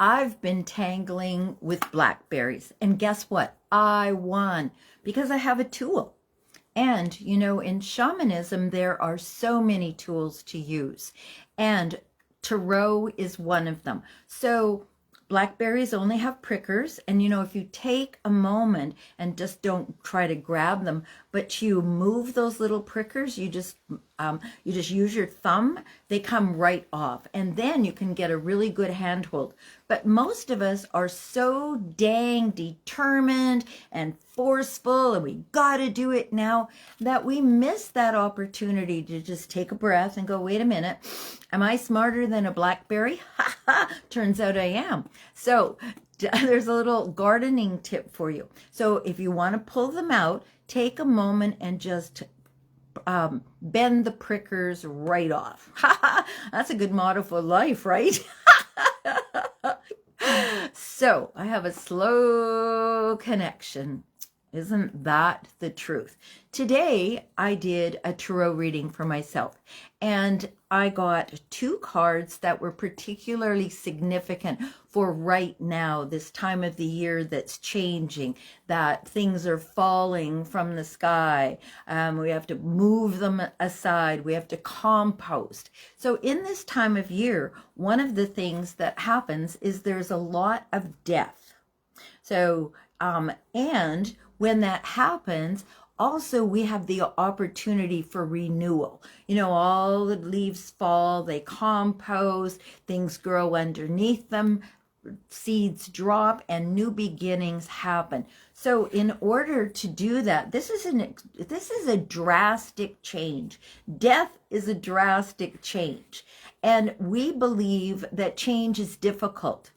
I've been tangling with blackberries, and guess what? I won because I have a tool. And, you know, in shamanism, there are so many tools to use, and tarot is one of them. So blackberries only have prickers, and you know, if you take a moment and just don't try to grab them, but you move those little prickers, you just use your thumb, they come right off, and then you can get a really good handhold. But most of us are so dang determined and forceful, and we got to do it now, that we miss that opportunity to just take a breath and go, wait a minute, am I smarter than a blackberry? Ha ha, turns out I am. So there's a little gardening tip for you. So if you want to pull them out, take a moment and just bend the prickers right off. That's a good motto for life, right? So I have a slow connection. Isn't that the truth? Today, I did a tarot reading for myself, and I got 2 cards that were particularly significant for right now, this time of the year that's changing, that things are falling from the sky. We have to move them aside. We have to compost. So in this time of year, one of the things that happens is there's a lot of death. So, and when that happens, also we have the opportunity for renewal. You know, all the leaves fall, they compost, things grow underneath them, seeds drop, and new beginnings happen. So in order to do that, this is a drastic change. Death is a drastic change. And we believe that change is difficult.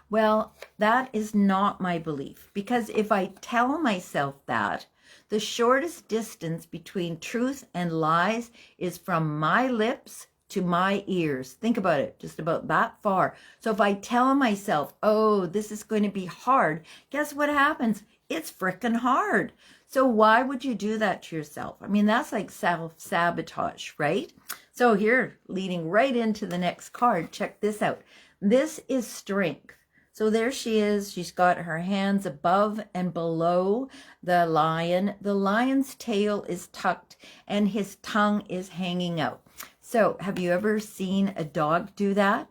Well, that is not my belief, because if I tell myself that, the shortest distance between truth and lies is from my lips to my ears. Think about it, just about that far. So if I tell myself, oh, this is going to be hard, guess what happens? It's frickin' hard. So why would you do that to yourself? I mean, that's like self-sabotage, right? So here, leading right into the next card, check this out. This is strength. So there she is. She's got her hands above and below the lion. The lion's tail is tucked and his tongue is hanging out. So have you ever seen a dog do that?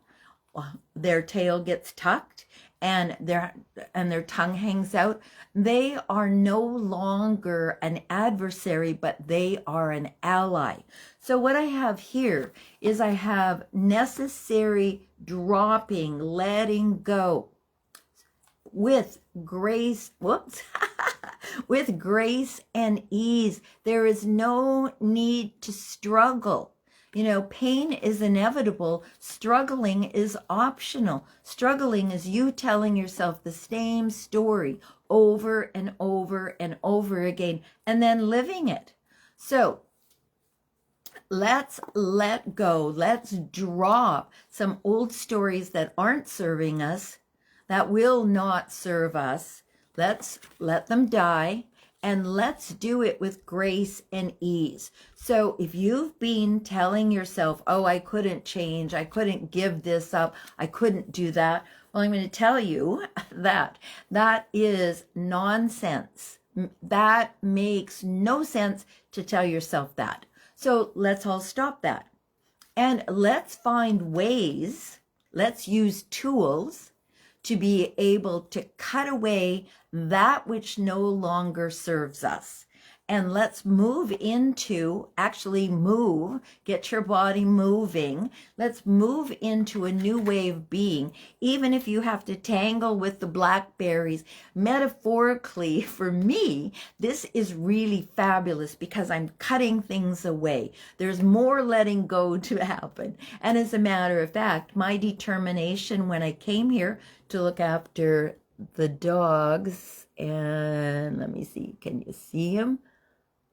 Their tail gets tucked and their tongue hangs out. They are no longer an adversary, but they are an ally. So what I have here is I have necessary dropping, letting go with grace, with grace and ease. There is no need to struggle. You know, pain is inevitable. Struggling is optional. Struggling is you telling yourself the same story over and over and over again, and then living it. So let's let go. Let's drop some old stories that aren't serving us, that will not serve us. Let's let them die, and let's do it with grace and ease. So if you've been telling yourself, oh, I couldn't change, I couldn't give this up, I couldn't do that, well, I'm going to tell you that that is nonsense. That makes no sense to tell yourself that. So let's all stop that. And let's find ways, let's use tools to be able to cut away that which no longer serves us. And let's move into, actually move, get your body moving. Let's move into a new way of being, even if you have to tangle with the blackberries. Metaphorically, for me, this is really fabulous because I'm cutting things away. There's more letting go to happen. And as a matter of fact, my determination when I came here to look after the dogs, and let me see, can you see him?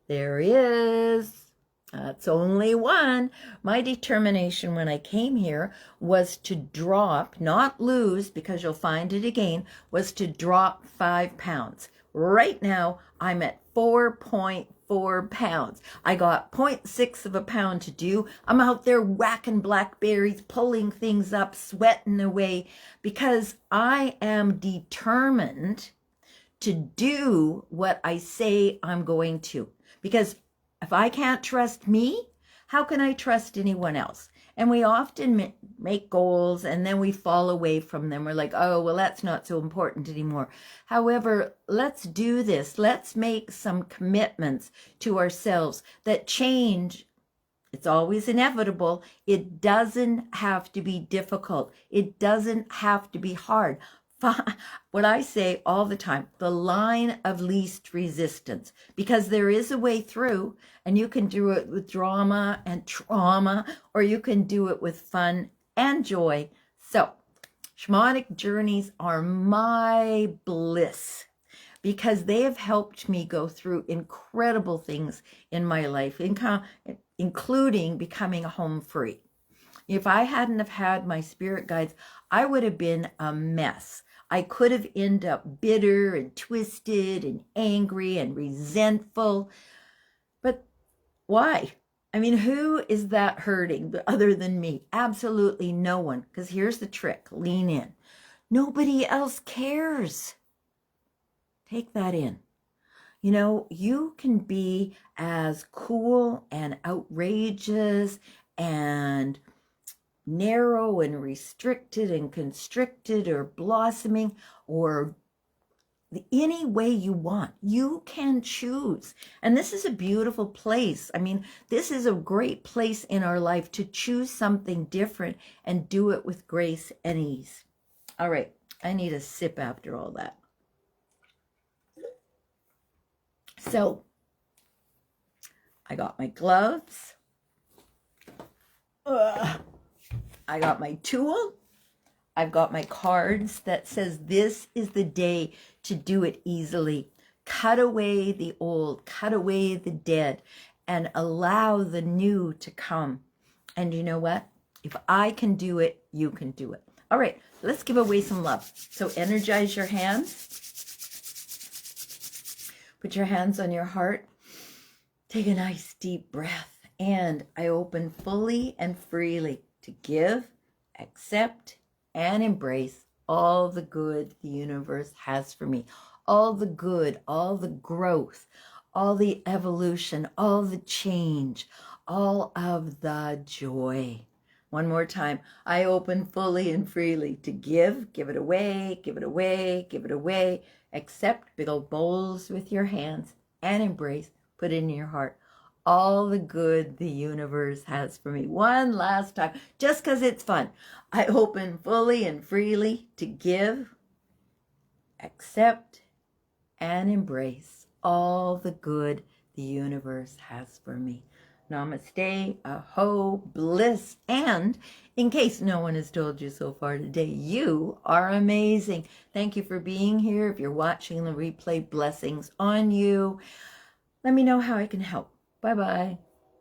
There he is. That's only one. My determination when I came here was to drop, not lose, because you'll find it again, was to drop 5 pounds. Right now, I'm at 4.4 pounds. I got 0.6 of a pound to do. I'm out there whacking blackberries, pulling things up, sweating away, because I am determined to do what I say I'm going to. Because if I can't trust me, how can I trust anyone else? And we often make goals and then we fall away from them. We're like, oh, well, that's not so important anymore. However, let's do this. Let's make some commitments to ourselves that change. It's always inevitable. It doesn't have to be difficult. It doesn't have to be hard. What I say all the time, the line of least resistance, because there is a way through, and you can do it with drama and trauma, or you can do it with fun and joy. So shamanic journeys are my bliss because they have helped me go through incredible things in my life, including becoming home free. If I hadn't have had my spirit guides, I would have been a mess. I could have ended up bitter and twisted and angry and resentful. But why? I mean, who is that hurting other than me? Absolutely no one. Because here's the trick. Lean in. Nobody else cares. Take that in. You know, you can be as cool and outrageous and narrow and restricted and constricted or blossoming or any way you want. You can choose. And this is a beautiful place. I mean, this is a great place in our life to choose something different and do it with grace and ease. All right, I need a sip after all that. So I got my gloves. I got my tool. I've got my cards that says this is the day to do it easily. Cut away the old, cut away the dead, and allow the new to come. And you know what? If I can do it, you can do it. All right, let's give away some love. So energize your hands. Put your hands on your heart. Take a nice deep breath. And I open fully and freely to give, accept, and embrace all the good the universe has for me. All the good, all the growth, all the evolution, all the change, all of the joy. One more time. I open fully and freely to give it away, give it away, give it away. Accept big old bowls with your hands and embrace, put it in your heart. All the good the universe has for me. One last time, just because it's fun. I open fully and freely to give, accept, and embrace all the good the universe has for me. Namaste, aho, bliss, and in case no one has told you so far today, you are amazing. Thank you for being here. If you're watching the replay, blessings on you. Let me know how I can help. Bye-bye.